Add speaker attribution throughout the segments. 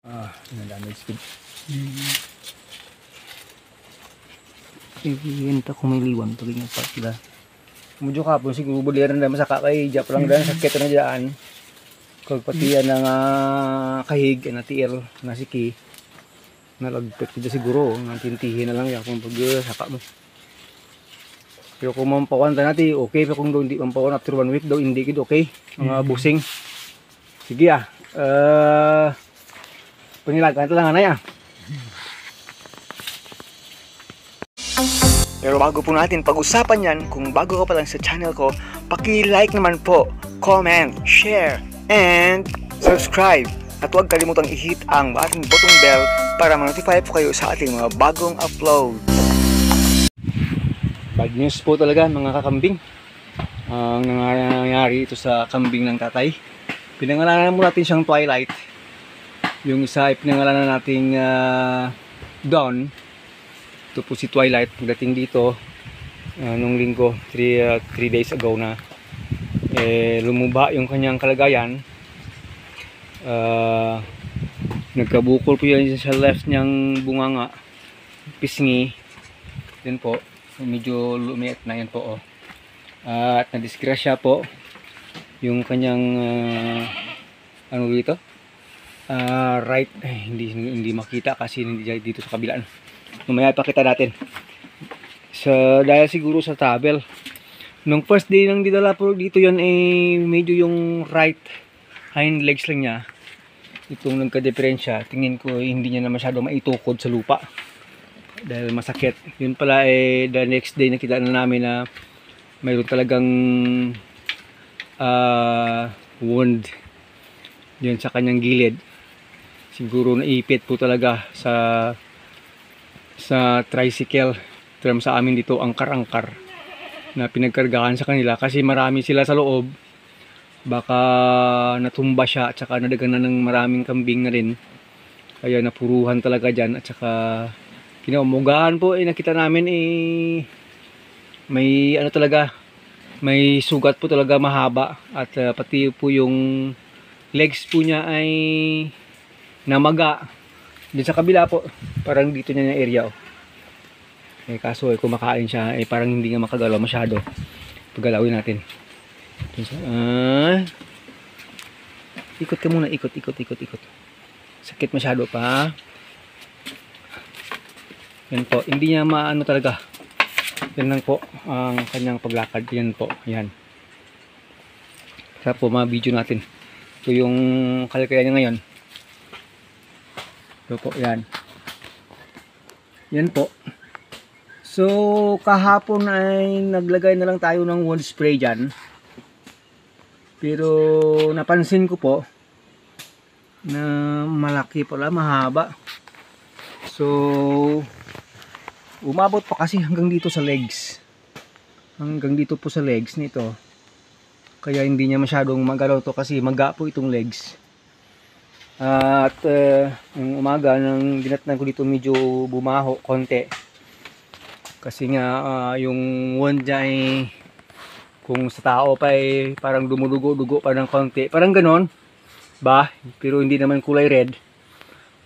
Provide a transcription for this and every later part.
Speaker 1: Nadamage speed. Ibenta ko may liwan pag yung partida. Medyo kapon siguro buliran na masaka kay Jap lang dahil sakit na dyan. Kag pati yan ng kahig na tiir na siki. Nalagpit ko siguro. Natintihin na lang yan kung pag saka mo. Pero kung mampawan natin, okay. Pero kung hindi mampawan after 1 week daw, hindi kid okay. Mga busing. Sige panilagan ito lang na yan. Pero bago po natin pag-usapan yan, kung bago ka pa lang sa channel ko, paki-like naman po, comment, share, and subscribe. At huwag kalimutang i-hit ang ating button bell para ma-notify po kayo sa ating mga bagong upload. Bad news po talaga mga kakambing. Ang nangyayari ito sa kambing ng tatay. Pinangalanan mo natin siyang Twilight. Yung isa ay pinangalanan nating Dawn. Ito po si Twilight. Pagdating dito nung linggo, 3 days ago na, lumuba yung kanyang kalagayan. Nagkabukol po yan sa left niyang bunganga, pisngi. Yan po, medyo lumiit na yan po. At nadisgrasya po yung kanyang ano dito, right, hindi makita kasi hindi dito sa kabilaan. Mamaya ipakita natin. So, dahil siguro sa tabel. Nung first day nang dinala po dito yan, medyo yung right hind legs lang niya itong nagka-diferensya. Tingin ko hindi niya na masyado maitukod sa lupa dahil masakit. Yun pala the next day nakita na namin na mayroon talagang wound yun sa kanyang gilid. Siguro naipit po talaga sa tricycle. Term sa amin dito, angkar-angkar na pinagkargahan sa kanila kasi marami sila sa loob. Baka natumba siya at saka nadaganan ng maraming kambing na rin. Kaya napuruhan talaga dyan at saka kinaumugaan po. Nakita namin may ano talaga, may sugat po talaga mahaba at pati po yung legs po niya ay namaga. Diyan sa kabila po, parang dito niya yung area. Kaso kumakain siya, parang hindi nga makagalaw masyado. Paggalawin natin. Ikot ka muna, ikot. Sakit masyado pa. Yan po, hindi niya maano talaga. Yan lang po ang kanyang paglakad. Yan po, yan. Sa po mga video natin. Ito yung kalagayan niya ngayon. Ito po, yan. Yan po. So, kahapon ay naglagay na lang tayo ng wound spray dyan. Pero, napansin ko po na malaki pala, mahaba. So, umabot pa kasi hanggang dito sa legs. Hanggang dito po sa legs nito. Kaya hindi niya masyadong magalaw to kasi maga po itong legs. At yung umaga nang dinatnan ko dito medyo bumaho konti. Kasi nga yung wound niya ay kung sa tao pa ay parang dumudugo-dugo pa ng konti. Parang ganon ba? Pero hindi naman kulay red.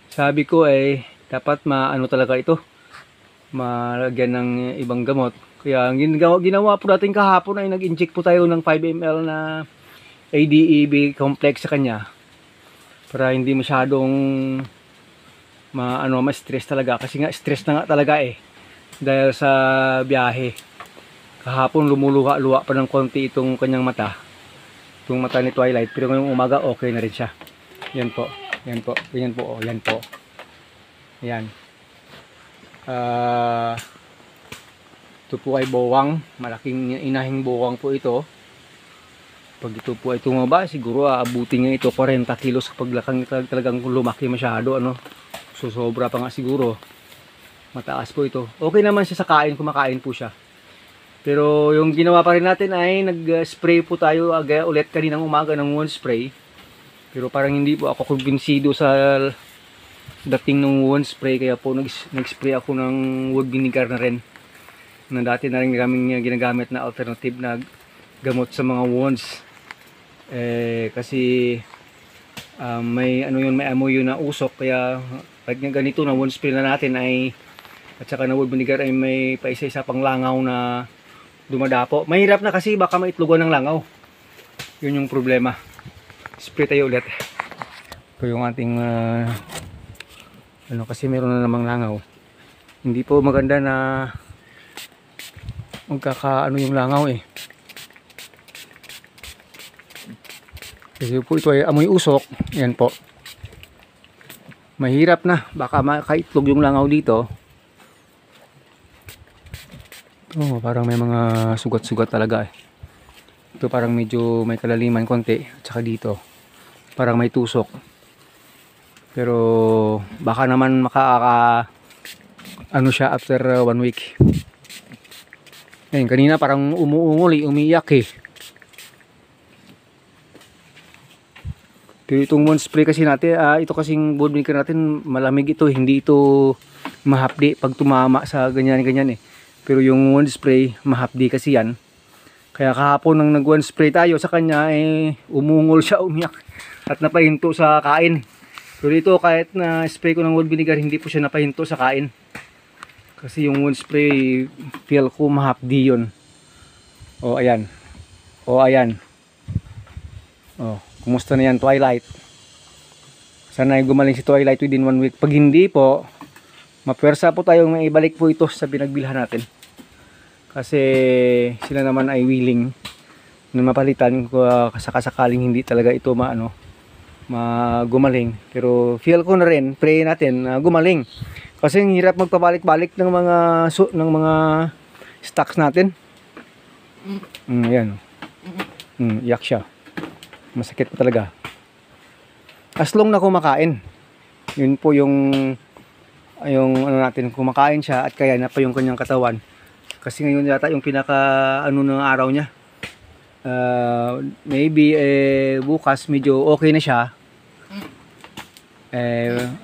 Speaker 1: Sabi ko dapat maano talaga ito. Malagyan ng ibang gamot. Kaya ang ginawa po natin kahapon ay nag-inject po tayo ng 5 ml na ADEB complex sa kanya. Para hindi masyadong ma-stress talaga. Kasi nga stress na nga talaga dahil sa biyahe. Kahapon lumuluha-luha pa ng konti itong kanyang mata. Itong mata ni Twilight. Pero ngayong umaga okay na rin siya. Yan po. Yan po. Yan po. Yan po. Yan. Ito po ay bowang. Malaking inahing bowang po ito. Pag ito po ay tumaba, siguro abutin nga ito 40 kilos kapag talagang lumaki masyado. So sobra pa nga siguro. Mataas po ito. Okay naman siya sa kain, kumakain po siya. Pero yung ginawa pa rin natin ay nag-spray po tayo ulit kaninang umaga ng wound spray. Pero parang hindi po ako kumbinsido sa dating ng wound spray. Kaya po nag-spray ako ng wood vinegar na rin. Na dati na rin kaming ginagamit na alternative na gamot sa mga wounds. Kasi may ano yun, may amoy yun na usok, kaya pag ganito na wound spray na natin ay at saka na wood vinegar ay may paisa-isa pang langaw na dumadapo. Mahirap na kasi baka maitlogan ng langaw. Yun yung problema. Spray tayo ulit. Ito yung ating ano, kasi meron na namang langaw. Hindi po maganda na magkakaano yung langaw eh. Kasi po ito ay amoy usok. Yan po. Mahirap na. Baka makaitlog yung langaw dito. Oh, parang may mga sugat-sugat talaga eh. Ito parang medyo may kalaliman konti. At saka dito. Parang may tusok. Pero baka naman ano siya after 1 week. Ayun, kanina parang umuungol eh, umiiyak eh. Pero itong wound spray kasi natin, ito kasing wound vinegar natin, malamig ito, hindi ito mahapdi pag tumama sa ganyan-ganyan eh. Pero yung wound spray, mahapdi kasi yan. Kaya kahapon nang nag-wound spray tayo sa kanya, eh, umungol siya, umiyak. At napahinto sa kain. Pero ito, kahit na spray ko ng wound vinegar, hindi po siya napahinto sa kain. Kasi yung wound spray, feel ko mahapdi yun. O, ayan. O, ayan. O, kumusta na yan, Twilight? Sana ay gumaling si Twilight within 1 week. Pag hindi po, mapwersa po tayong may ibalik po ito sa pinagbilhan natin. Kasi sila naman ay willing na mapalitan ko kasakaling hindi talaga ito gumaling. Pero feel ko na rin, pray natin na gumaling. Kasi ang hirap magpabalik-balik ng mga stocks natin. Ayan. Iyak siya. Masakit pa talaga. As long na kumakain. Yun po yung ano natin, kumakain siya at kaya na pa yung kanyang katawan. Kasi ngayon yata yung pinaka ng araw niya. Maybe bukas medyo okay na siya.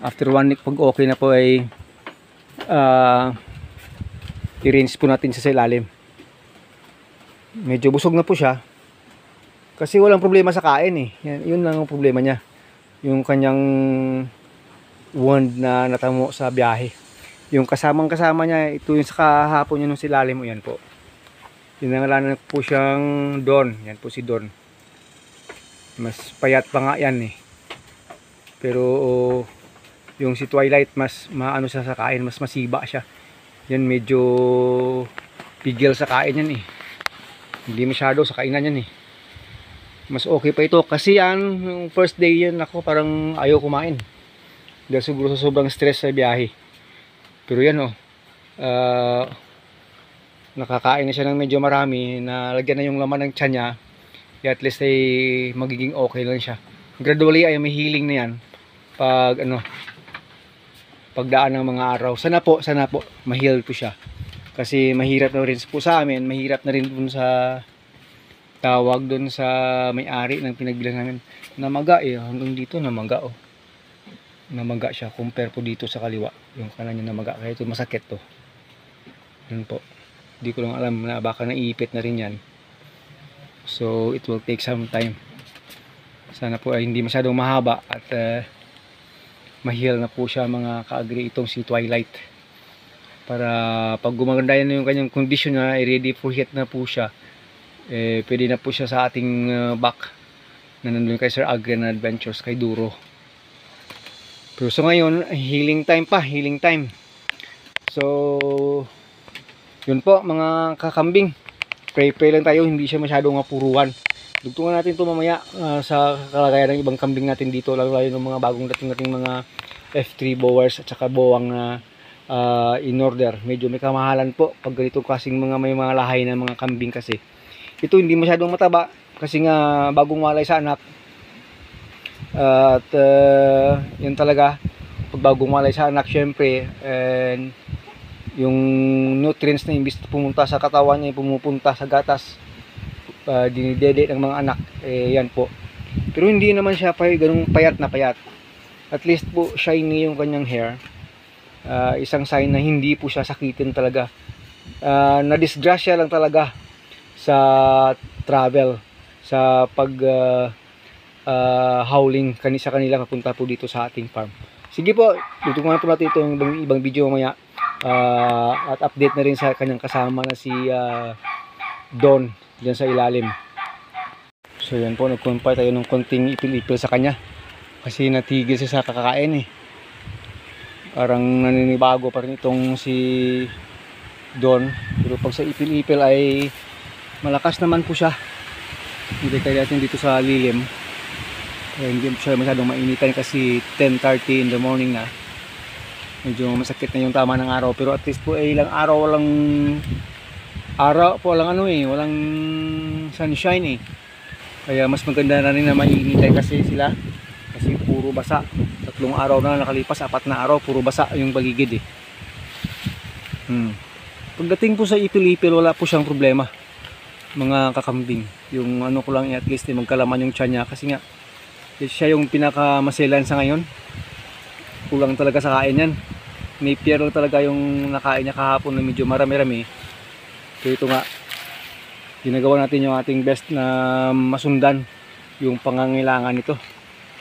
Speaker 1: After 1 week pag okay na po ay i-rinse po natin sa ilalim. Medyo busog na po siya. Kasi walang problema sa kain eh. Yun lang ang problema niya. Yung kanyang wound na natamo sa biyahe. Yung kasama niya, ito yung sa kahapon yun sa ilalim mo, yan po. Pinangalanan po siyang Don. Yan po si Don. Mas payat pa nga yan eh. Pero yung si Twilight, mas maano siya sa kain, mas masiba siya. Yan medyo pigil sa kain yan eh. Hindi masyado sa kainan yan eh. Mas okay pa ito kasi yan, yung first day yan ako parang ayaw kumain. Dahil siguro sa sobrang stress sa biyahe. Pero yan nakakain na siya ng medyo marami, na lagyan na yung laman ng tiyan niya. At least ay magiging okay lang siya. Gradually ay may healing na yan pagdaan ng mga araw. Sana po ma-heal po siya. Kasi mahirap na rin po sa amin, mahirap na rin dun sa tawag dun sa may-ari ng pinagbilan namin. Namaga eh, hanggang dito namaga oh. Namaga siya compare po dito sa kaliwa. Yung kanan niya namaga, kaya ito masakit to. Yun po. Hindi ko lang alam na baka naiipit na rin yan. So it will take some time. Sana po ay hindi masyadong mahaba at ma-heal na po siya mga ka-agree itong si Twilight. Para pag gumaganda na yung kanyang condition na, ready for hit na po siya. Pwede na po siya sa ating back na nandun kay Sir Agrian Adventures kay Duro. Pero so ngayon, healing time pa, healing time. So yun po mga kakambing, pray lang tayo, hindi siya masyadong mapuruan. Dugtungan natin ito mamaya sa kalagayan ng ibang kambing natin dito, lalo ng mga bagong dating mga F3 bowers at saka bowang na in order. Medyo may kamahalan po pag ganito kasing may mga lahay na mga kambing kasi. Ito hindi masyadong mataba kasi nga bagong walay sa anak. At yun talaga, pag bagong walay sa anak syempre, yung nutrients na imbis na pumunta sa katawan niya, pumupunta sa gatas, dinidede ng mga anak, yan po. Pero hindi naman siya ganung payat na payat. At least po shiny yung kanyang hair. Isang sign na hindi po siya sakitin talaga. Na-disgrasya lang talaga sa travel, sa howling sa kanila papunta po dito sa ating farm. Sige po, tutungan po natin itong ibang video mamaya. At update na rin sa kanyang kasama na si Don dyan sa ilalim. So yan po, nagkumpay tayo ng konting ipil-ipil sa kanya kasi natigil siya sa kakakain eh. Parang naninibago pa rin itong si Don, pero pag sa ipil-ipil ay malakas naman po siya. Hindi tayo natin dito sa lilim, hindi siya masyadong mainitan kasi 10:30 in the morning na. Medyo masakit na yung tama ng araw, pero at least po ay ilang araw walang walang sunshine eh. Kaya mas maganda na rin na mainitay kasi sila, kasi puro basa. 3 araw na nakalipas, 4 na araw puro basa yung paligid eh. Pagdating po sa ipil-ipil, wala po siyang problema mga kakambing. Yung ano ko lang at least magkalaman yung tiyan niya kasi nga siya yung pinakamasilan sa ngayon. Kulang talaga sa kain yan. Napier lang talaga yung nakain niya kahapon na medyo marami-rami. So ito nga, ginagawa natin yung ating best na masundan yung pangangailangan nito.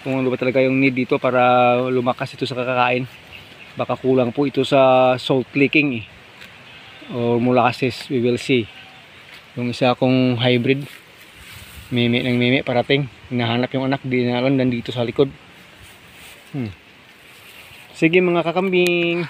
Speaker 1: Kung ano ba talaga yung need dito para lumakas ito sa kakakain. Baka kulang po ito sa salt licking eh, o molasses, we will see. Yung isa kong hybrid, meme ng meme parating, hinahanap yung anak, di na lang nandito sa likod. Sige mga kakambing.